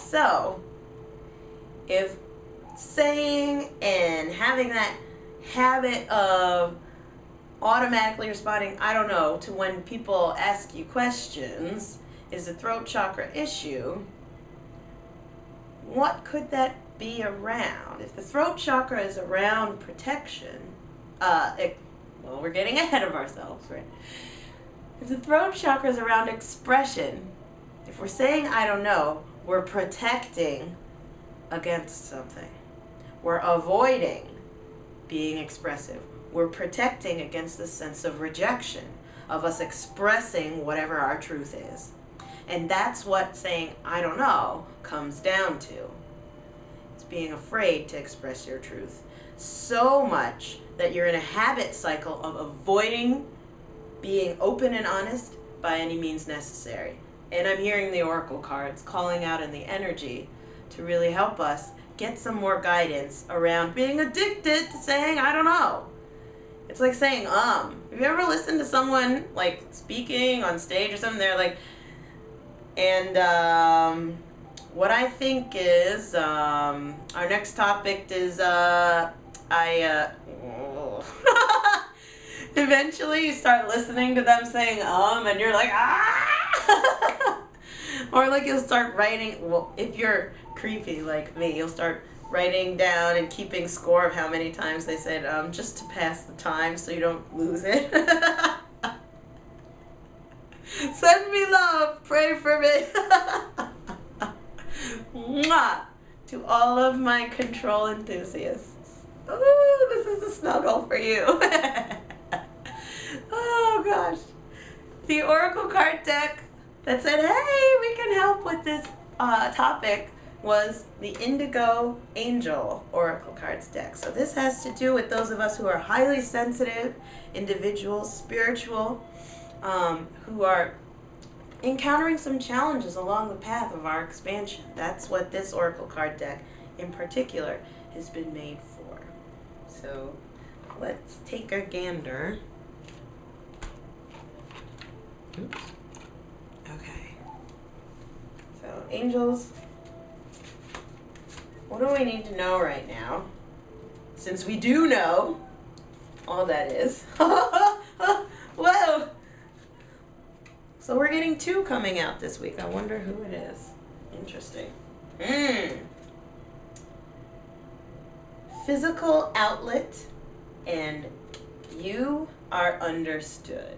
So, if saying and having that habit of automatically responding, I don't know, to when people ask you questions is a throat chakra issue, what could that be around? If the throat chakra is around protection, well, we're getting ahead of ourselves, right? If the throat chakra is around expression, if we're saying I don't know, we're protecting against something. We're avoiding being expressive. We're protecting against the sense of rejection, of us expressing whatever our truth is. And that's what saying I don't know comes down to. It's being afraid to express your truth. So much that you're in a habit cycle of avoiding being open and honest by any means necessary. And I'm hearing the oracle cards calling out in the energy to really help us get some more guidance around being addicted to saying I don't know. It's like saying Have you ever listened to someone like speaking on stage or something? They're like, and what I think is our next topic is eventually you start listening to them saying and you're like or like you'll start writing, well, if you're creepy like me, you'll start writing down and keeping score of how many times they said just to pass the time so you don't lose it. Send me love, pray for me. Mwah! To all of my control enthusiasts. Ooh, this is a snuggle for you. Oh gosh. The oracle card deck that said, hey, we can help with this topic was the Indigo Angel Oracle Cards deck. So this has to do with those of us who are highly sensitive individuals, spiritual, who are encountering some challenges along the path of our expansion. That's what this Oracle card deck in particular has been made for. So let's take a gander. Oops. Okay. So angels, what do we need to know right now? Since we do know all that is. Whoa! So we're getting 2 coming out this week. I wonder who it is. Interesting. Physical outlet and you are understood.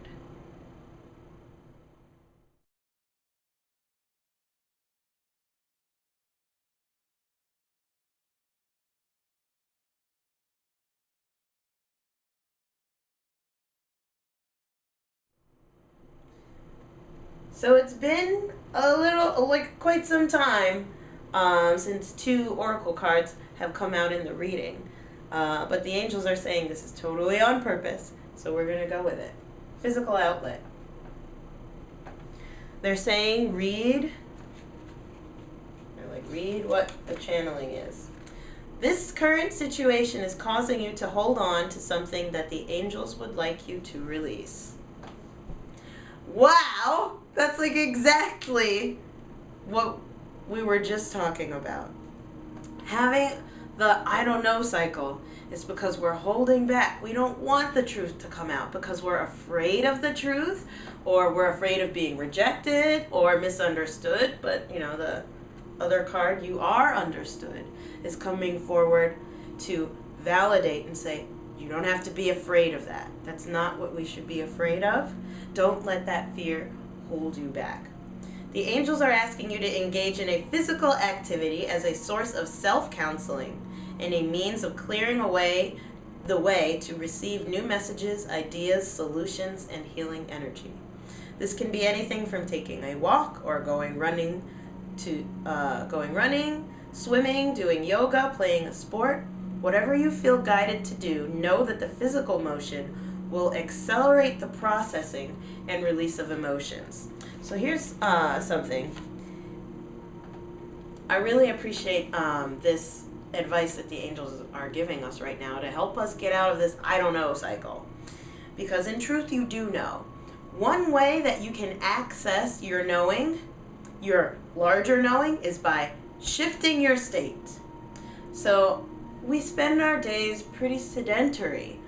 So it's been a little, like quite some time since 2 oracle cards have come out in the reading. But the angels are saying this is totally on purpose, so we're going to go with it. Physical outlet. They're saying read what the channeling is. This current situation is causing you to hold on to something that the angels would like you to release. Wow! That's like exactly what we were just talking about. Having the I don't know cycle is because we're holding back. We don't want the truth to come out because we're afraid of the truth, or we're afraid of being rejected or misunderstood. But, you know, the other card, you are understood, is coming forward to validate and say, you don't have to be afraid of that. That's not what we should be afraid of. Don't let that fear hold you back. The angels are asking you to engage in a physical activity as a source of self-counseling and a means of clearing away the way to receive new messages, ideas, solutions, and healing energy. This can be anything from taking a walk or going running, swimming, doing yoga, playing a sport. Whatever you feel guided to do, know that the physical motion will accelerate the processing and release of emotions. So here's something. I really appreciate this advice that the angels are giving us right now to help us get out of this I don't know cycle. Because in truth, you do know. One way that you can access your knowing, your larger knowing, is by shifting your state. So we spend our days pretty sedentary,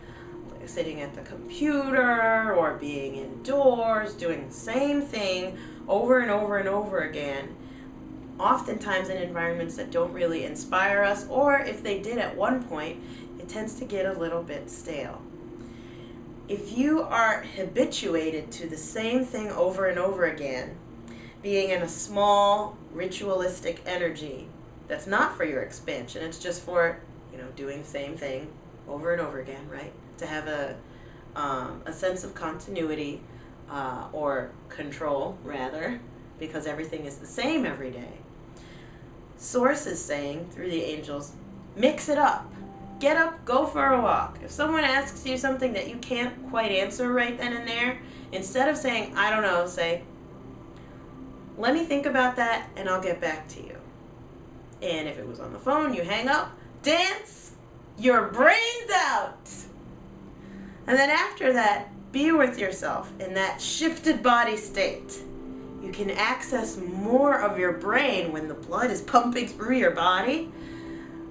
like sitting at the computer or being indoors, doing the same thing over and over and over again, oftentimes in environments that don't really inspire us, or if they did at one point, it tends to get a little bit stale. If you are habituated to the same thing over and over again, being in a small ritualistic energy that's not for your expansion, it's just for, doing the same thing over and over again, right? To have a sense of continuity or control, rather, because everything is the same every day. Source is saying, through the angels, mix it up. Get up, go for a walk. If someone asks you something that you can't quite answer right then and there, instead of saying, I don't know, say, let me think about that and I'll get back to you. And if it was on the phone, you hang up, dance your brains out. And then after that, be with yourself in that shifted body state. You can access more of your brain when the blood is pumping through your body,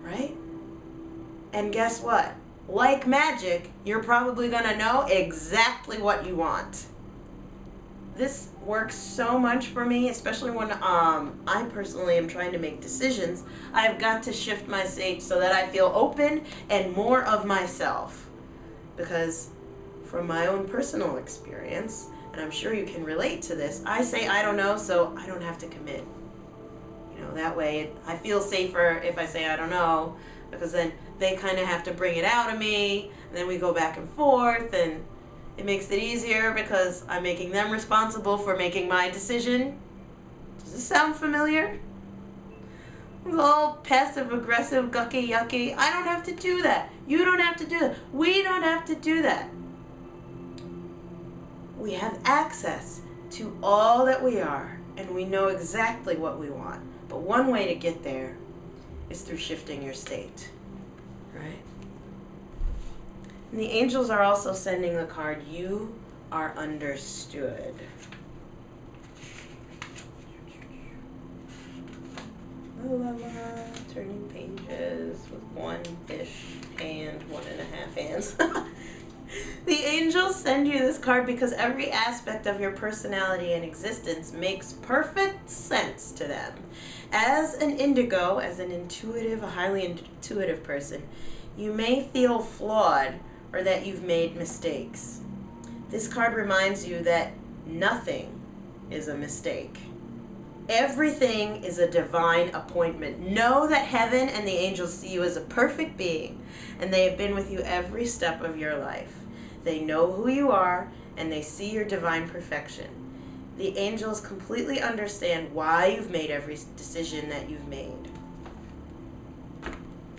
right? And guess what? Like magic, you're probably going to know exactly what you want. This works so much for me, especially when I personally am trying to make decisions. I've got to shift my state so that I feel open and more of myself. Because from my own personal experience, and I'm sure you can relate to this, I say I don't know, so I don't have to commit. That way I feel safer if I say I don't know, because then they kind of have to bring it out of me, and then we go back and forth, and it makes it easier because I'm making them responsible for making my decision. Does this sound familiar? It's all passive-aggressive, gucky, yucky. I don't have to do that. You don't have to do that. We don't have to do that. We have access to all that we are, and we know exactly what we want. But one way to get there is through shifting your state, right? And the angels are also sending the card, you are understood. La la la, turning pages with one-ish hand, 1.5 hands. The angels send you this card because every aspect of your personality and existence makes perfect sense to them. As an indigo, as an intuitive, a highly intuitive person, you may feel flawed or that you've made mistakes. This card reminds you that nothing is a mistake. Everything is a divine appointment. Know that heaven and the angels see you as a perfect being, and they have been with you every step of your life. They know who you are, and they see your divine perfection. The angels completely understand why you've made every decision that you've made.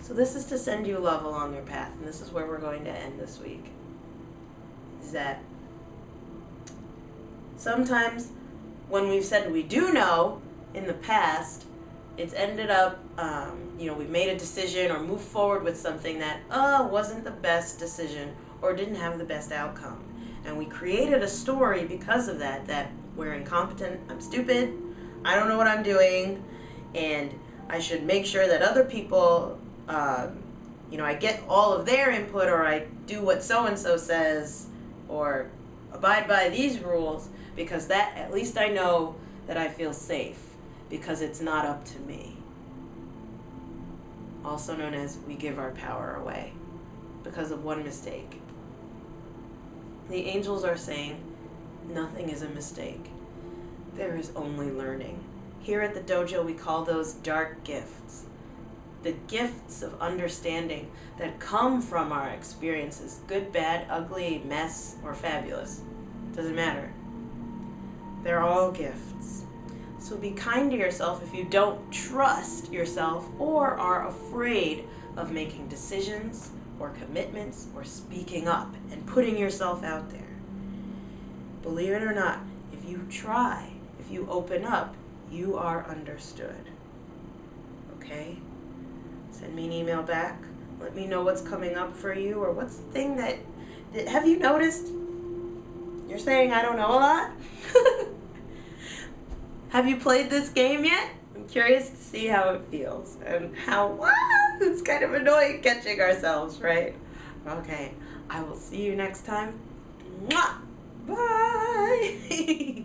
So this is to send you love along your path, and this is where we're going to end this week. Is that sometimes when we've said we do know in the past, it's ended up, we've made a decision or moved forward with something that wasn't the best decision or didn't have the best outcome. And we created a story because of that we're incompetent, I'm stupid, I don't know what I'm doing, and I should make sure that other people, I get all of their input, or I do what so-and-so says, or abide by these rules, because that, at least I know that I feel safe, because it's not up to me. Also known as we give our power away because of one mistake. The angels are saying nothing is a mistake. There is only learning. Here at the dojo, we call those dark gifts. The gifts of understanding that come from our experiences, good, bad, ugly, mess, or fabulous. Doesn't matter. They're all gifts. So be kind to yourself if you don't trust yourself or are afraid of making decisions or commitments or speaking up and putting yourself out there. Believe it or not, if you try, if you open up, you are understood. Okay? Send me an email back. Let me know what's coming up for you, or what's the thing that have you noticed? You're saying I don't know a lot? Have you played this game yet? I'm curious to see how it feels and how, it's kind of annoying catching ourselves, right? Okay, I will see you next time. Mwah! Bye!